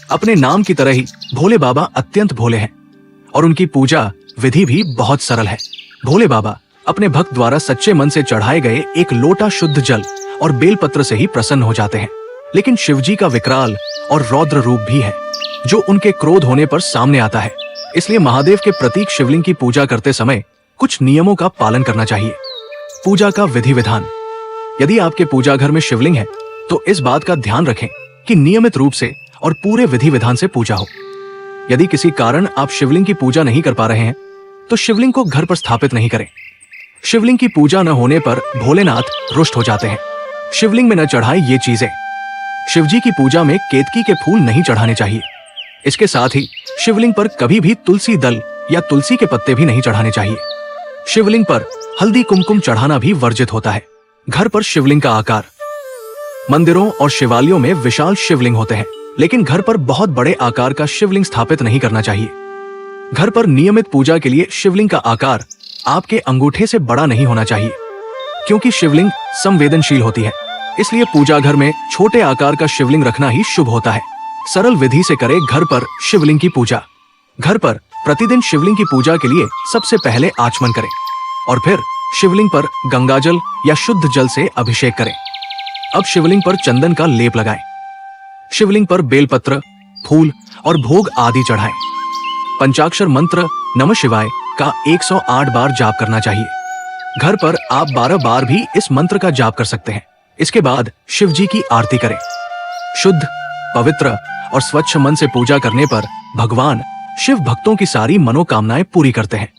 अपने नाम की तरह ही भोले बाबा अत्यंत भोले हैं और उनकी पूजा विधि भी बहुत सरल है। भोले बाबा अपने भक्त द्वारा सच्चे मन से चढ़ाए गए एक लोटा शुद्ध जल और बेलपत्र से ही प्रसन्न हो जाते हैं। लेकिन शिवजी का विकराल और रौद्र रूप भी है जो उनके क्रोध होने पर सामने आता है। इसलिए महादेव के प्रतीक शिवलिंग की पूजा करते समय कुछ नियमों का पालन करना चाहिए। पूजा का विधि विधान। यदि आपके पूजा घर में शिवलिंग है तो इस बात का ध्यान रखें कि नियमित रूप से और पूरे विधि विधान से पूजा हो। यदि किसी कारण आप शिवलिंग की पूजा नहीं कर पा रहे हैं तो शिवलिंग को घर पर स्थापित नहीं करें। शिवलिंग की पूजा न होने पर भोलेनाथ रुष्ट हो जाते हैं। शिवलिंग में न चढ़ाएं ये चीजें। शिवजी की पूजा में केतकी के फूल नहीं चढ़ाने चाहिए। इसके साथ ही शिवलिंग पर कभी भी तुलसी दल या तुलसी के पत्ते भी नहीं चढ़ाने चाहिए। शिवलिंग पर हल्दी कुमकुम चढ़ाना भी वर्जित होता है। घर पर शिवलिंग का आकार। मंदिरों और शिवालयों में विशाल शिवलिंग होते हैं, लेकिन घर पर बहुत बड़े आकार का शिवलिंग स्थापित नहीं करना चाहिए। घर पर नियमित पूजा के लिए शिवलिंग का आकार आपके अंगूठे से बड़ा नहीं होना चाहिए, क्योंकि शिवलिंग संवेदनशील होती है। इसलिए पूजा घर में छोटे आकार का शिवलिंग रखना ही शुभ होता है। सरल विधि से करें घर पर शिवलिंग की पूजा। घर पर प्रतिदिन शिवलिंग की पूजा के लिए सबसे पहले आचमन करें और फिर शिवलिंग पर गंगाजल या शुद्ध जल से अभिषेक करें। अब शिवलिंग पर चंदन का लेप लगाएं। शिवलिंग पर बेलपत्र, फूल और भोग आदि चढ़ाएं। पंचाक्षर मंत्र नमः शिवाय का 108 बार जाप करना चाहिए। घर पर आप 12 बार भी इस मंत्र का जाप कर सकते हैं। इसके बाद शिव जी की आरती करें। शुद्ध, पवित्र और स्वच्छ मन से पूजा करने पर भगवान शिव भक्तों की सारी मनोकामनाएं पूरी करते हैं।